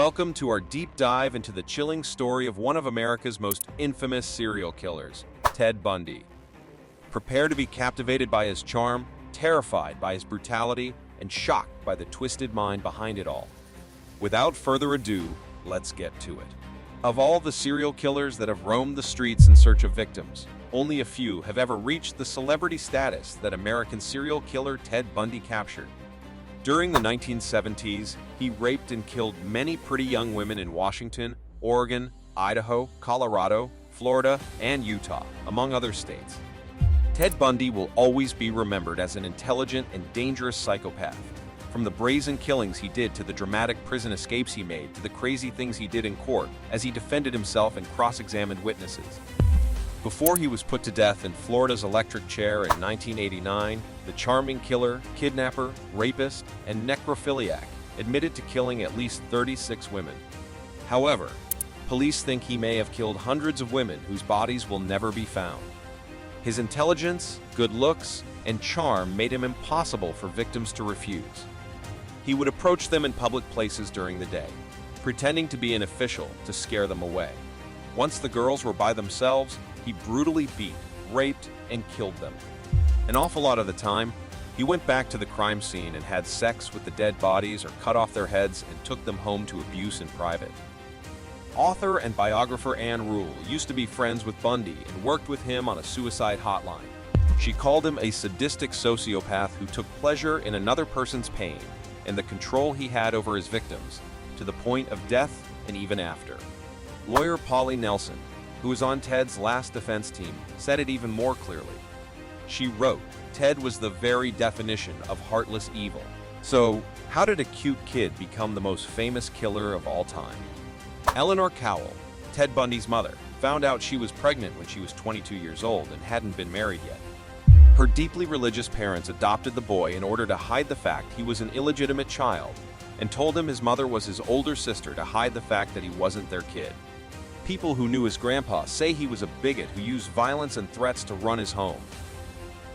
Welcome to our deep dive into the chilling story of one of America's most infamous serial killers, Ted Bundy. Prepare to be captivated by his charm, terrified by his brutality, and shocked by the twisted mind behind it all. Without further ado, let's get to it. Of all the serial killers that have roamed the streets in search of victims, only a few have ever reached the celebrity status that American serial killer Ted Bundy captured. During the 1970s, he raped and killed many pretty young women in Washington, Oregon, Idaho, Colorado, Florida, and Utah, among other states. Ted Bundy will always be remembered as an intelligent and dangerous psychopath. From the brazen killings he did to the dramatic prison escapes he made to the crazy things he did in court as he defended himself and cross-examined witnesses. Before he was put to death in Florida's electric chair in 1989, the charming killer, kidnapper, rapist, and necrophiliac admitted to killing at least 36 women. However, police think he may have killed hundreds of women whose bodies will never be found. His intelligence, good looks, and charm made him impossible for victims to refuse. He would approach them in public places during the day, pretending to be an official to scare them away. Once the girls were by themselves, he brutally beat, raped, and killed them. An awful lot of the time, he went back to the crime scene and had sex with the dead bodies or cut off their heads and took them home to abuse in private. Author and biographer Ann Rule used to be friends with Bundy and worked with him on a suicide hotline. She called him a sadistic sociopath who took pleasure in another person's pain and the control he had over his victims, to the point of death and even after. Lawyer Polly Nelson, who was on Ted's last defense team, said it even more clearly. She wrote, "Ted was the very definition of heartless evil." So, how did a cute kid become the most famous killer of all time? Eleanor Cowell, Ted Bundy's mother, found out she was pregnant when she was 22 years old and hadn't been married yet. Her deeply religious parents adopted the boy in order to hide the fact he was an illegitimate child and told him his mother was his older sister to hide the fact that he wasn't their kid. People who knew his grandpa say he was a bigot who used violence and threats to run his home.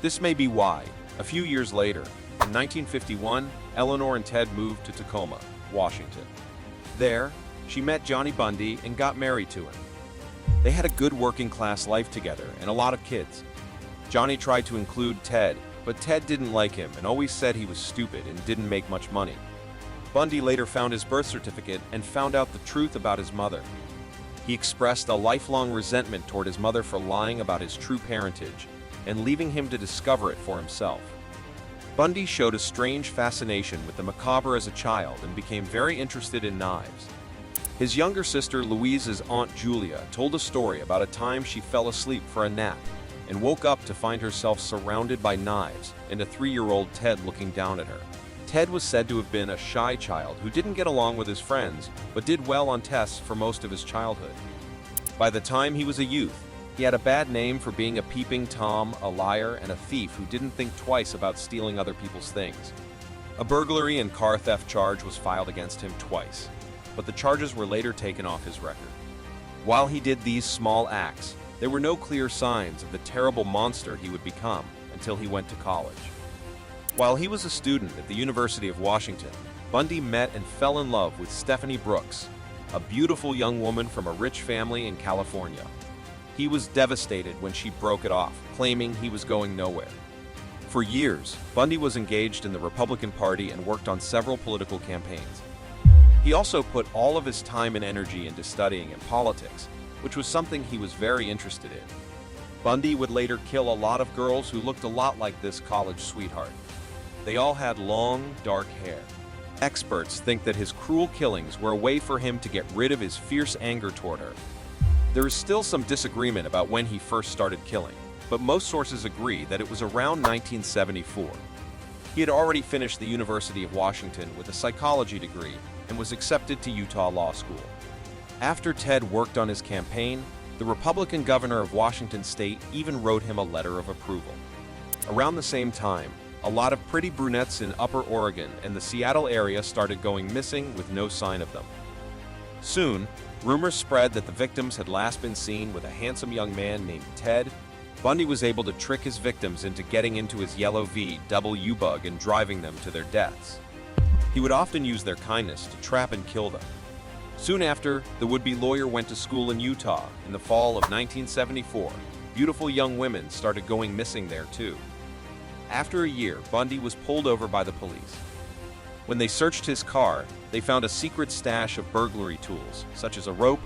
This may be why, a few years later, in 1951, Eleanor and Ted moved to Tacoma, Washington. There, she met Johnny Bundy and got married to him. They had a good working-class life together and a lot of kids. Johnny tried to include Ted, but Ted didn't like him and always said he was stupid and didn't make much money. Bundy later found his birth certificate and found out the truth about his mother. He expressed a lifelong resentment toward his mother for lying about his true parentage and leaving him to discover it for himself. Bundy showed a strange fascination with the macabre as a child and became very interested in knives. His younger sister Louise's Aunt Julia told a story about a time she fell asleep for a nap and woke up to find herself surrounded by knives and a 3-year-old Ted looking down at her. Ted was said to have been a shy child who didn't get along with his friends, but did well on tests for most of his childhood. By the time he was a youth, he had a bad name for being a peeping Tom, a liar, and a thief who didn't think twice about stealing other people's things. A burglary and car theft charge was filed against him twice, but the charges were later taken off his record. While he did these small acts, there were no clear signs of the terrible monster he would become until he went to college. While he was a student at the University of Washington, Bundy met and fell in love with Stephanie Brooks, a beautiful young woman from a rich family in California. He was devastated when she broke it off, claiming he was going nowhere. For years, Bundy was engaged in the Republican Party and worked on several political campaigns. He also put all of his time and energy into studying and politics, which was something he was very interested in. Bundy would later kill a lot of girls who looked a lot like this college sweetheart. They all had long, dark hair. Experts think that his cruel killings were a way for him to get rid of his fierce anger toward her. There is still some disagreement about when he first started killing, but most sources agree that it was around 1974. He had already finished the University of Washington with a psychology degree and was accepted to Utah Law School. After Ted worked on his campaign, the Republican governor of Washington state even wrote him a letter of approval. Around the same time, a lot of pretty brunettes in Upper Oregon and the Seattle area started going missing with no sign of them. Soon, rumors spread that the victims had last been seen with a handsome young man named Ted. Bundy was able to trick his victims into getting into his yellow VW bug and driving them to their deaths. He would often use their kindness to trap and kill them. Soon after, the would-be lawyer went to school in Utah. In the fall of 1974, beautiful young women started going missing there too. After a year, Bundy was pulled over by the police. When they searched his car, they found a secret stash of burglary tools, such as a rope,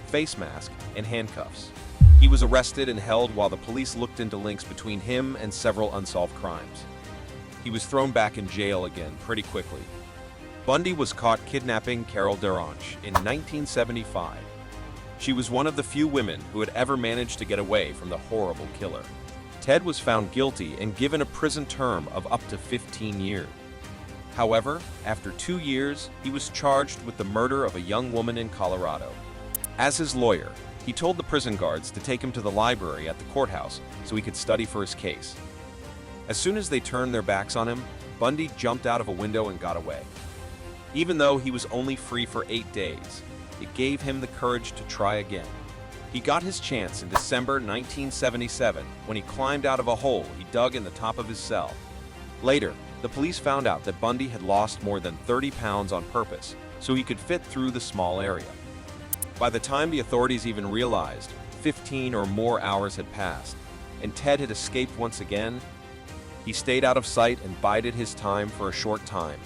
face mask, and handcuffs. He was arrested and held while the police looked into links between him and several unsolved crimes. He was thrown back in jail again pretty quickly. Bundy was caught kidnapping Carol Derange in 1975. She was one of the few women who had ever managed to get away from the horrible killer. Ted was found guilty and given a prison term of up to 15 years. However, after 2 years, he was charged with the murder of a young woman in Colorado. As his lawyer, he told the prison guards to take him to the library at the courthouse so he could study for his case. As soon as they turned their backs on him, Bundy jumped out of a window and got away. Even though he was only free for 8 days, it gave him the courage to try again. He got his chance in December 1977 when he climbed out of a hole he dug in the top of his cell. Later, the police found out that Bundy had lost more than 30 pounds on purpose so he could fit through the small area. By the time the authorities even realized, 15 or more hours had passed, and Ted had escaped once again. He stayed out of sight and bided his time for a short time,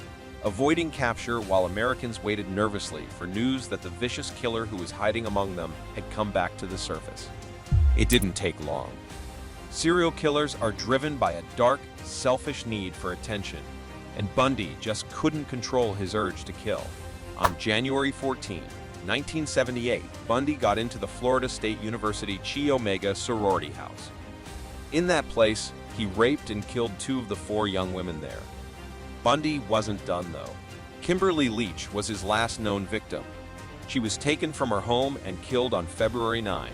avoiding capture while Americans waited nervously for news that the vicious killer who was hiding among them had come back to the surface. It didn't take long. Serial killers are driven by a dark, selfish need for attention, and Bundy just couldn't control his urge to kill. On January 14, 1978, Bundy got into the Florida State University Chi Omega sorority house. In that place, he raped and killed 2 of the 4 young women there. Bundy wasn't done, though. Kimberly Leach was his last known victim. She was taken from her home and killed on February 9.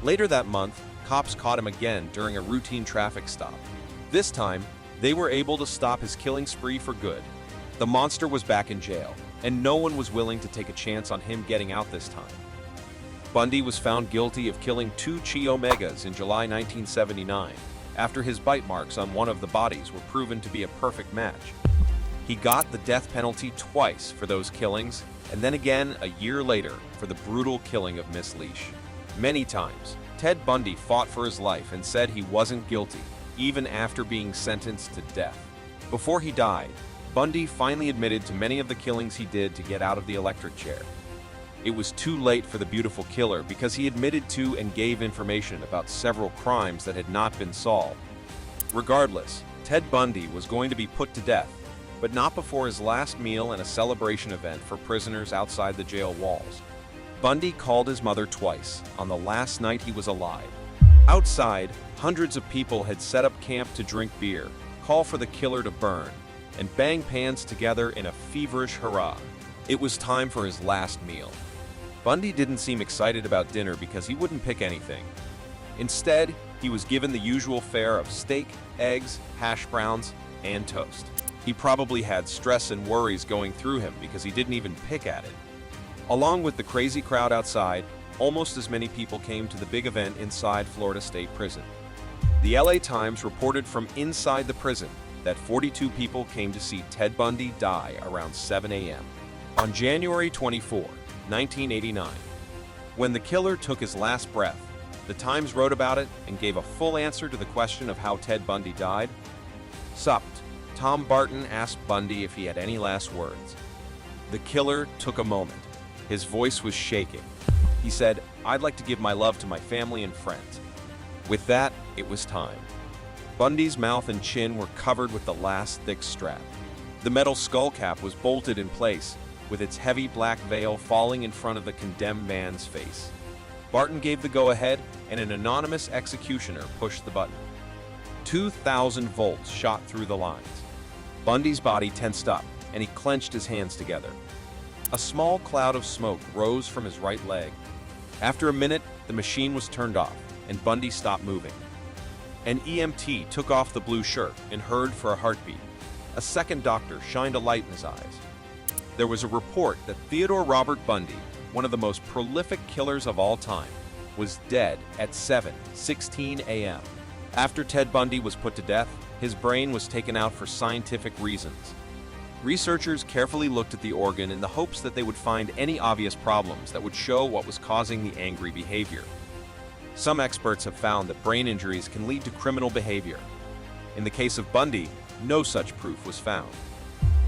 Later that month, cops caught him again during a routine traffic stop. This time, they were able to stop his killing spree for good. The monster was back in jail, and no one was willing to take a chance on him getting out this time. Bundy was found guilty of killing 2 Chi Omegas in July 1979, after his bite marks on one of the bodies were proven to be a perfect match. He got the death penalty twice for those killings, and then again a year later for the brutal killing of Miss Leach. Many times, Ted Bundy fought for his life and said he wasn't guilty, even after being sentenced to death. Before he died, Bundy finally admitted to many of the killings he did to get out of the electric chair. It was too late for the beautiful killer because he admitted to and gave information about several crimes that had not been solved. Regardless, Ted Bundy was going to be put to death, but not before his last meal and a celebration event for prisoners outside the jail walls. Bundy called his mother twice on the last night he was alive. Outside, hundreds of people had set up camp to drink beer, call for the killer to burn, and bang pans together in a feverish hurrah. It was time for his last meal. Bundy didn't seem excited about dinner because he wouldn't pick anything. Instead, he was given the usual fare of steak, eggs, hash browns, and toast. He probably had stress and worries going through him because he didn't even pick at it. Along with the crazy crowd outside, almost as many people came to the big event inside Florida State Prison. The LA Times reported from inside the prison that 42 people came to see Ted Bundy die around 7 a.m. on January 24, 1989. When the killer took his last breath, the Times wrote about it and gave a full answer to the question of how Ted Bundy died. Supped, Tom Barton asked Bundy if he had any last words. The killer took a moment. His voice was shaking. He said, "I'd like to give my love to my family and friends." With that, it was time. Bundy's mouth and chin were covered with the last thick strap. The metal skull cap was bolted in place, with its heavy black veil falling in front of the condemned man's face. Barton gave the go-ahead, and an anonymous executioner pushed the button. 2,000 volts shot through the lines. Bundy's body tensed up, and he clenched his hands together. A small cloud of smoke rose from his right leg. After a minute, the machine was turned off, and Bundy stopped moving. An EMT took off the blue shirt and heard for a heartbeat. A second doctor shined a light in his eyes. There was a report that Theodore Robert Bundy, one of the most prolific killers of all time, was dead at 7:16 a.m. After Ted Bundy was put to death, his brain was taken out for scientific reasons. Researchers carefully looked at the organ in the hopes that they would find any obvious problems that would show what was causing the angry behavior. Some experts have found that brain injuries can lead to criminal behavior. In the case of Bundy, no such proof was found.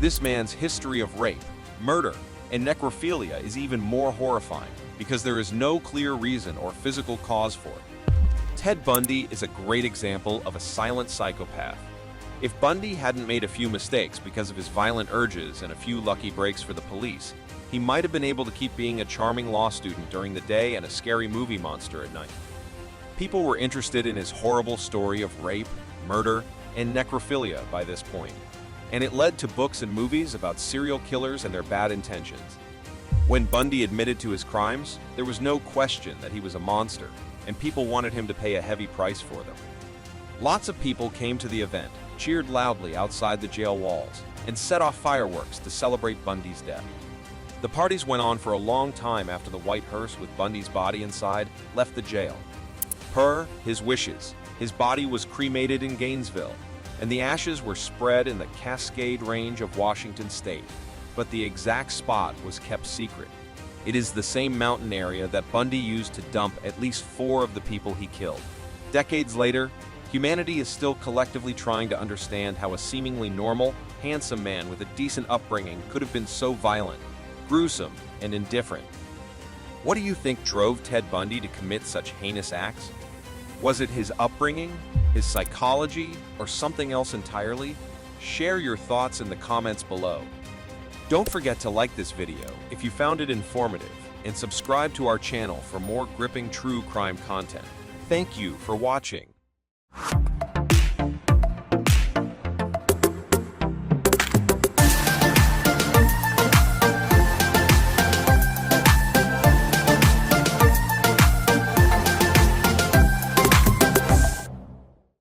This man's history of rape, murder, and necrophilia is even more horrifying because there is no clear reason or physical cause for it. Ted Bundy is a great example of a silent psychopath. If Bundy hadn't made a few mistakes because of his violent urges and a few lucky breaks for the police, he might have been able to keep being a charming law student during the day and a scary movie monster at night. People were interested in his horrible story of rape, murder, and necrophilia by this point, and it led to books and movies about serial killers and their bad intentions. When Bundy admitted to his crimes, there was no question that he was a monster, and people wanted him to pay a heavy price for them. Lots of people came to the event, cheered loudly outside the jail walls, and set off fireworks to celebrate Bundy's death. The parties went on for a long time after the white hearse with Bundy's body inside left the jail. Per his wishes, his body was cremated in Gainesville, and the ashes were spread in the Cascade Range of Washington state, but the exact spot was kept secret. It is the same mountain area that Bundy used to dump at least 4 of the people he killed. Decades later, humanity is still collectively trying to understand how a seemingly normal, handsome man with a decent upbringing could have been so violent, gruesome, and indifferent. What do you think drove Ted Bundy to commit such heinous acts? Was it his upbringing, his psychology, or something else entirely? Share your thoughts in the comments below. Don't forget to like this video if you found it informative, and subscribe to our channel for more gripping true crime content. Thank you for watching.